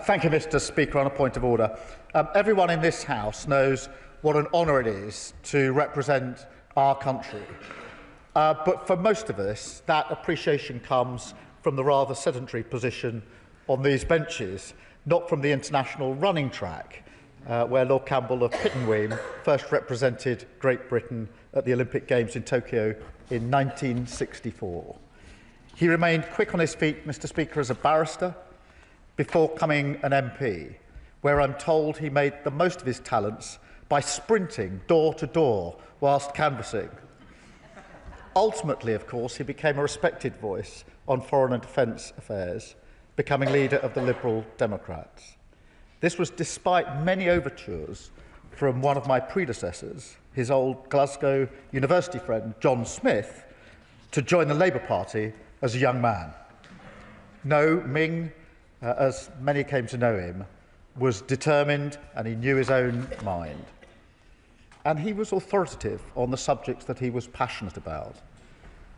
Thank you, Mr. Speaker. On a point of order, everyone in this House knows what an honour it is to represent our country. But for most of us, that appreciation comes from the rather sedentary position on these benches, not from the international running track, where Lord Campbell of Pittenweem first represented Great Britain at the Olympic Games in Tokyo in 1964. He remained quick on his feet, Mr. Speaker, as a barrister before becoming an MP, where I'm told he made the most of his talents by sprinting door to door whilst canvassing. Ultimately, of course, he became a respected voice on foreign and defence affairs, becoming leader of the Liberal Democrats. This was despite many overtures from one of my predecessors, his old Glasgow University friend, John Smith, to join the Labour Party as a young man. No, Ming, as many came to know him, was determined and he knew his own mind. And he was authoritative on the subjects that he was passionate about.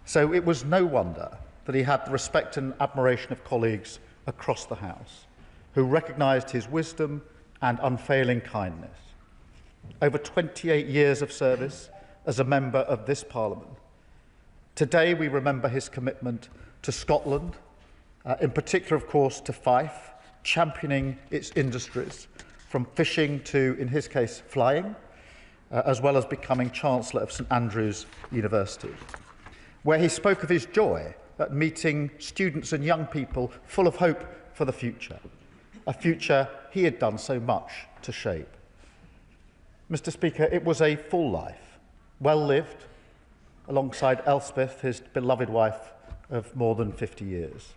So it was no wonder that he had the respect and admiration of colleagues across the House, who recognised his wisdom and unfailing kindness. Over 28 years of service as a member of this Parliament. Today we remember his commitment to Scotland, in particular, of course, to Fife, championing its industries, from fishing to, in his case, flying, as well as becoming Chancellor of St Andrews University, where he spoke of his joy at meeting students and young people full of hope for the future, a future he had done so much to shape. Mr. Speaker, it was a full life, well lived, alongside Elspeth, his beloved wife of more than 50 years.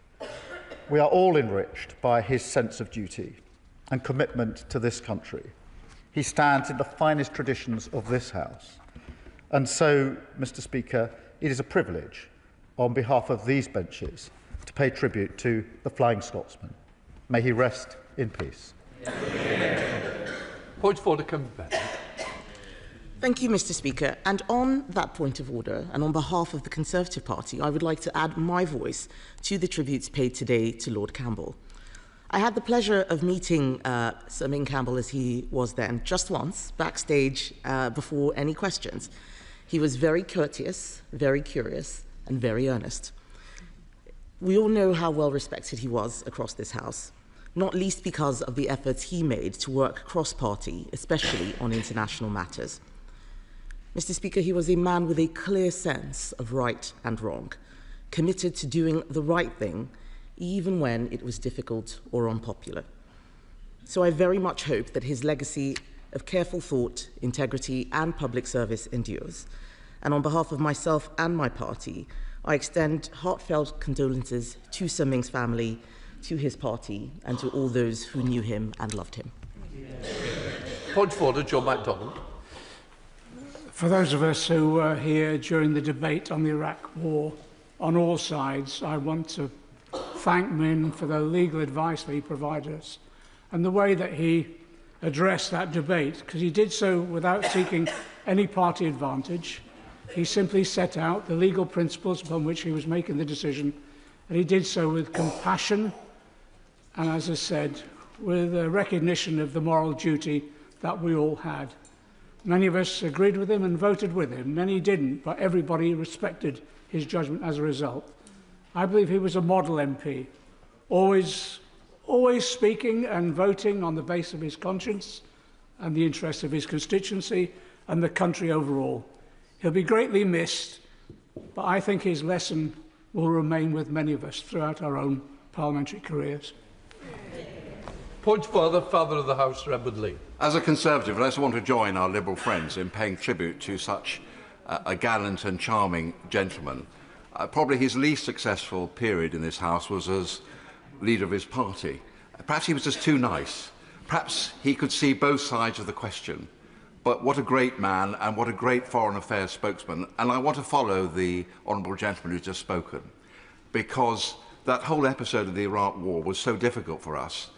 We are all enriched by his sense of duty and commitment to this country. He stands in the finest traditions of this House. And so, Mr. Speaker, it is a privilege, on behalf of these benches, to pay tribute to the Flying Scotsman. May he rest in peace. Point of order, Campbell. Thank you, Mr. Speaker. And on that point of order, and on behalf of the Conservative Party, I would like to add my voice to the tributes paid today to Lord Campbell. I had the pleasure of meeting Sir Ming Campbell, as he was then, just once, backstage, before any questions. He was very courteous, very curious, and very earnest. We all know how well respected he was across this House, not least because of the efforts he made to work cross-party, especially on international matters. Mr. Speaker, he was a man with a clear sense of right and wrong, committed to doing the right thing, even when it was difficult or unpopular. So I very much hope that his legacy of careful thought, integrity, and public service endures. And on behalf of myself and my party, I extend heartfelt condolences to Sir Ming's family, to his party, and to all those who knew him and loved him. Point of order, John MacDonald. For those of us who were here during the debate on the Iraq War, on all sides, I want to thank Min for the legal advice that he provided us and the way that he addressed that debate, because he did so without seeking any party advantage. He simply set out the legal principles upon which he was making the decision, and he did so with compassion and, as I said, with a recognition of the moral duty that we all had. Many of us agreed with him and voted with him. Many didn't, but everybody respected his judgment as a result. I believe he was a model MP, always speaking and voting on the basis of his conscience and the interests of his constituency and the country overall. He'll be greatly missed, but I think his lesson will remain with many of us throughout our own parliamentary careers. Point of order, Father of the House, Redwood Lee. As a Conservative, I also want to join our Liberal friends in paying tribute to such a gallant and charming gentleman. Probably his least successful period in this House was as leader of his party. Perhaps he was just too nice. Perhaps he could see both sides of the question. But what a great man and what a great foreign affairs spokesman. And I want to follow the honourable gentleman who's just spoken, because that whole episode of the Iraq War was so difficult for us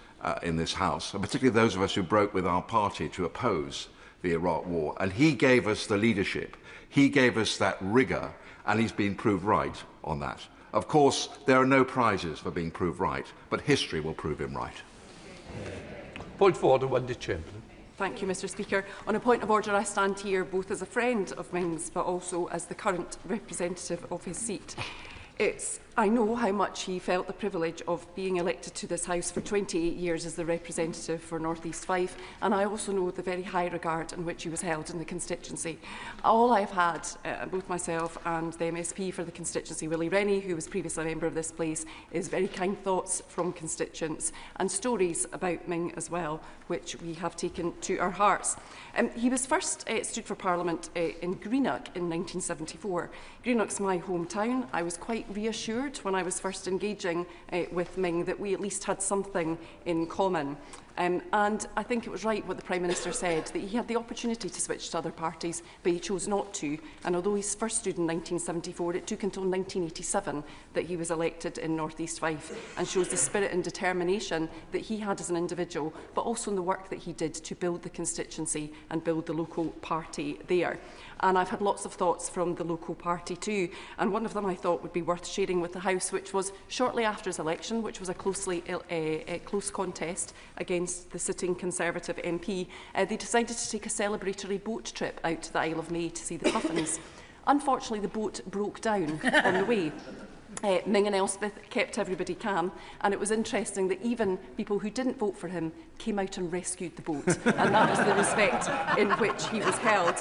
in this House, and particularly those of us who broke with our party to oppose the Iraq War. And he gave us the leadership. He gave us that rigour, and he's been proved right on that. Of course, there are no prizes for being proved right, but history will prove him right. Point of order, Wendy Chamberlain. Thank you, Mr Speaker. On a point of order, I stand here both as a friend of Ming's but also as the current representative of his seat. I know how much he felt the privilege of being elected to this House for 28 years as the representative for North East Fife, and I also know the very high regard in which he was held in the constituency. All I've had, both myself and the MSP for the constituency, Willie Rennie, who was previously a member of this place, is very kind thoughts from constituents and stories about Ming as well, which we have taken to our hearts. He was first stood for Parliament in Greenock in 1974. Greenock's my hometown. I was quite reassured when I was first engaging with Ming that we at least had something in common. And I think it was right what the Prime Minister said, that he had the opportunity to switch to other parties, but he chose not to. And although he first stood in 1974, it took until 1987 that he was elected in North East Fife, and shows the spirit and determination that he had as an individual, but also in the work that he did to build the constituency and build the local party there. And I've had lots of thoughts from the local party too, and one of them I thought would be worth sharing with the House, which was shortly after his election, which was a close contest against the sitting Conservative MP, they decided to take a celebratory boat trip out to the Isle of May to see the puffins. Unfortunately, the boat broke down on the way. Ming and Elspeth kept everybody calm, and it was interesting that even people who didn't vote for him came out and rescued the boat, and that was the respect in which he was held.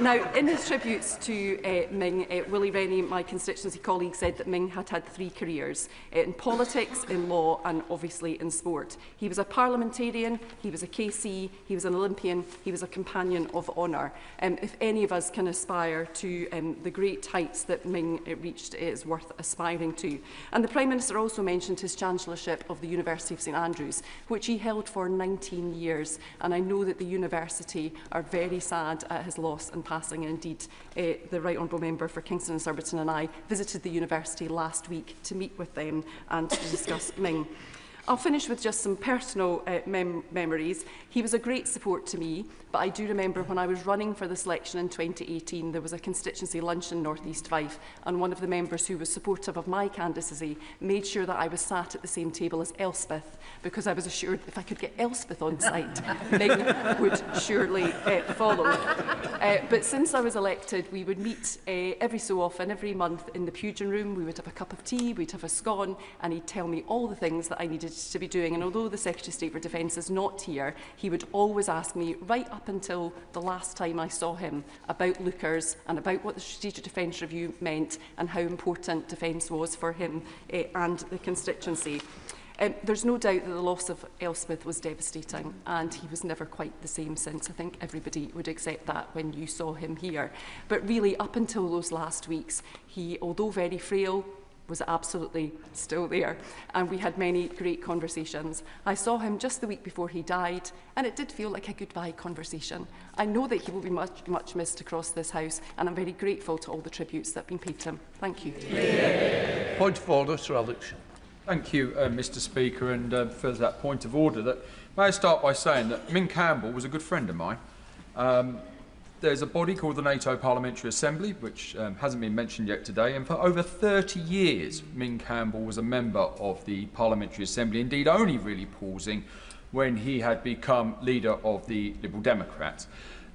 Now, in his tributes to Ming, Willie Rennie, my constituency colleague, said that Ming had had 3 careers, in politics, in law and obviously in sport. He was a parliamentarian, he was a KC, he was an Olympian, he was a companion of honour. If any of us can aspire to the great heights that Ming reached, it is worth aspiring to. And the Prime Minister also mentioned his chancellorship of the University of St Andrews, which he held for 19 years. And I know that the university are very sad at his loss and passing. And indeed, the Right Honourable Member for Kingston and Surbiton and I visited the university last week to meet with them and to discuss Ming. I'll finish with just some personal memories. He was a great support to me, but I do remember when I was running for this election in 2018, there was a constituency lunch in North East Fife, and one of the members who was supportive of my candidacy made sure that I was sat at the same table as Elspeth, because I was assured if I could get Elspeth on site, Ming would surely follow. But since I was elected, we would meet every so often, every month in the Pugin room. We would have a cup of tea, we'd have a scone, and he'd tell me all the things that I needed to be doing. And although the Secretary of State for Defence is not here, he would always ask me, right up until the last time I saw him, about lookers and about what the Strategic Defence Review meant and how important defence was for him and the constituency. There's no doubt that the loss of Elspeth was devastating, and he was never quite the same since. I think everybody would accept that when you saw him here. But really, up until those last weeks, he, although very frail, was absolutely still there, and we had many great conversations. I saw him just the week before he died, and it did feel like a goodbye conversation. I know that he will be much, much missed across this House, and I'm very grateful to all the tributes that have been paid to him. Thank you. Point of order, Sir Alex. Thank you, Mr Speaker, and for that point of order, may I start by saying that Ming Campbell was a good friend of mine. There's a body called the NATO Parliamentary Assembly, which hasn't been mentioned yet today, and for over 30 years Ming Campbell was a member of the Parliamentary Assembly, indeed only really pausing when he had become leader of the Liberal Democrats.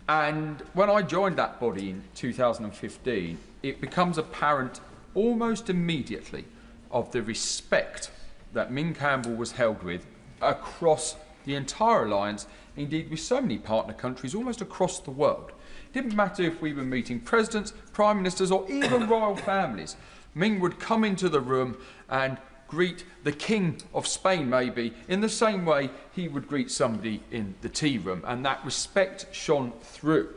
And when I joined that body in 2015, it becomes apparent almost immediately of the respect that Ming Campbell was held with across the entire alliance, indeed with so many partner countries almost across the world. It didn't matter if we were meeting presidents, prime ministers or even royal families. Ming would come into the room and greet the King of Spain maybe in the same way he would greet somebody in the tea room, and that respect shone through.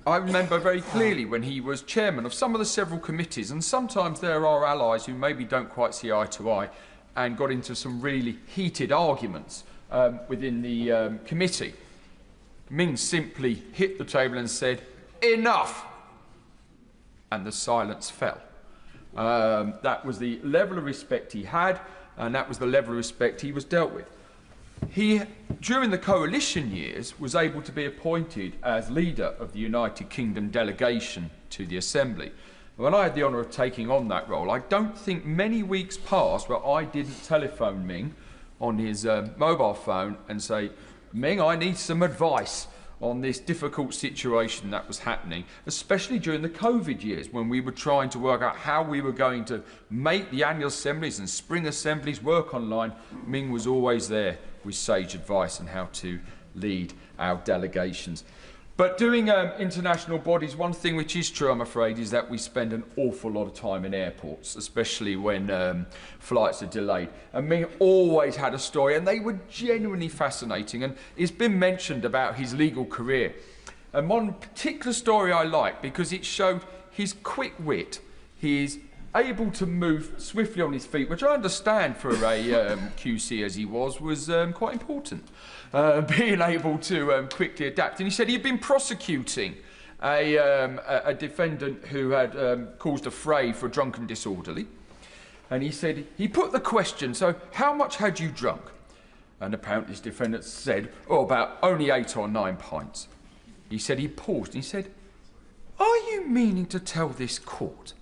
I remember very clearly when he was chairman of some of the several committees, and sometimes there are allies who maybe don't quite see eye to eye and got into some really heated arguments within the committee. Ming simply hit the table and said, "Enough!" And the silence fell. That was the level of respect he had, and that was the level of respect he was dealt with. He, during the coalition years, was able to be appointed as leader of the United Kingdom delegation to the Assembly. When I had the honour of taking on that role, I don't think many weeks passed where I didn't telephone Ming on his mobile phone and say, Ming, I need some advice on this difficult situation that was happening, especially during the COVID years when we were trying to work out how we were going to make the annual assemblies and spring assemblies work online. Ming was always there with sage advice on how to lead our delegations. But doing international bodies, one thing which is true, I'm afraid, is that we spend an awful lot of time in airports, especially when flights are delayed. And Ming always had a story, and they were genuinely fascinating. And it's been mentioned about his legal career. And one particular story I like, because it showed his quick wit, his able to move swiftly on his feet, which I understand for a QC as he was quite important. Being able to quickly adapt. And he said he'd been prosecuting a defendant who had caused a fray for a drunken disorderly. And he said, he put the question, so how much had you drunk? And apparently this defendant said, oh, about only 8 or 9 pints. He said he paused and he said, are you meaning to tell this court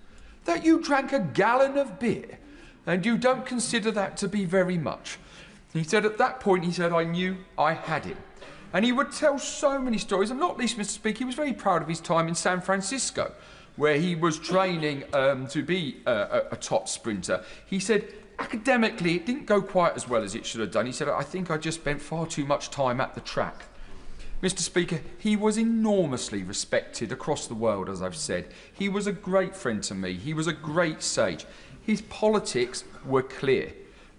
that you drank a gallon of beer and you don't consider that to be very much? He said at that point, he said, I knew I had him. And he would tell so many stories, and not least, Mr. Speaker, he was very proud of his time in San Francisco, where he was training to be a top sprinter. He said, academically, it didn't go quite as well as it should have done. He said, I think I just spent far too much time at the track. Mr. Speaker, he was enormously respected across the world, as I've said. He was a great friend to me. He was a great sage. His politics were clear,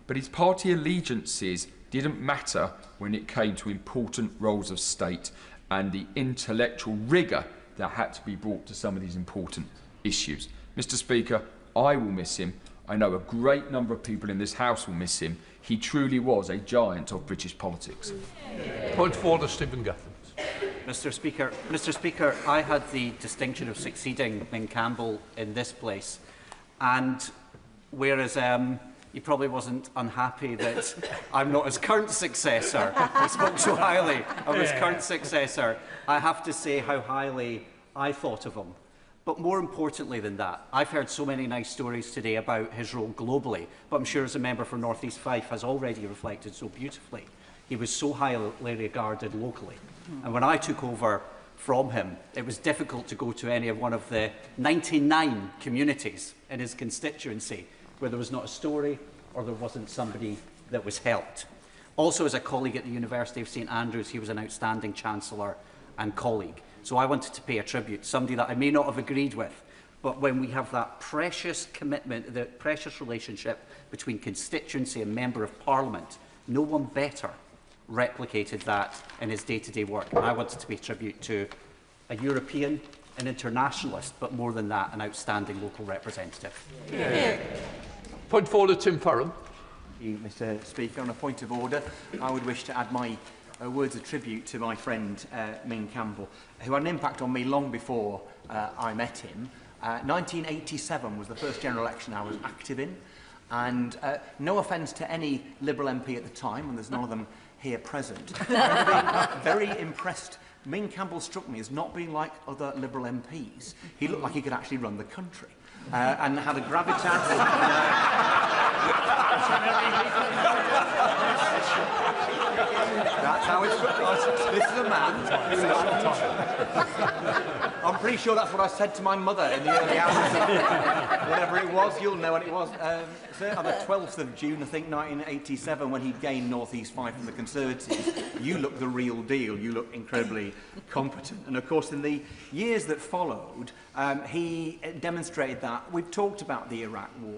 but his party allegiances didn't matter when it came to important roles of state and the intellectual rigour that had to be brought to some of these important issues. Mr. Speaker, I will miss him. I know a great number of people in this House will miss him. He truly was a giant of British politics. Point of order, Stephen Gathens. Mr. Speaker, I had the distinction of succeeding Ming Campbell in this place, and whereas he probably wasn't unhappy that I'm not his current successor, he spoke so highly of his current successor, I have to say how highly I thought of him. But more importantly than that, I've heard so many nice stories today about his role globally, but I'm sure as a member for North East Fife has already reflected so beautifully. He was so highly regarded locally. And when I took over from him, it was difficult to go to any of one of the 99 communities in his constituency where there was not a story or there wasn't somebody that was helped. Also, as a colleague at the University of St Andrews, he was an outstanding Chancellor and colleague. So I wanted to pay a tribute, somebody that I may not have agreed with, but when we have that precious commitment, the precious relationship between constituency and Member of Parliament, no one better replicated that in his day-to-day work. And I wanted to pay tribute to a European, an internationalist, but more than that, an outstanding local representative. Yeah. Point of order, Tim Farron. Thank you, Mr. Speaker. On a point of order, I would wish to add my words of tribute to my friend Ming Campbell, who had an impact on me long before I met him. 1987 was the first general election I was active in, and no offence to any Liberal MP at the time, and there's none of them here present, very impressed. Ming Campbell struck me as not being like other Liberal MPs. He looked like he could actually run the country and had a gravitas. That's how it's got. This is a man. I'm pretty sure that's what I said to my mother in the early hours. Whatever it was, you'll know what it was. On the 12th of June, I think, 1987, when he gained North East Fife from the Conservatives, you look the real deal. You look incredibly competent. And of course, in the years that followed, he demonstrated that. We've talked about the Iraq War.